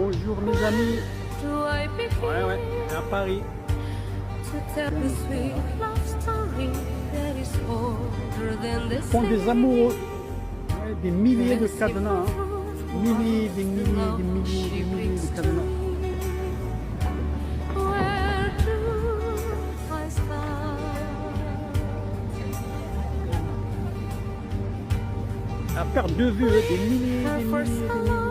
Bonjour mes amis. Ouais, à Paris. Ils font des amoureux. Ouais, des milliers de cadenas. Hein. Milliers de cadenas. À perte de vue, des milliers.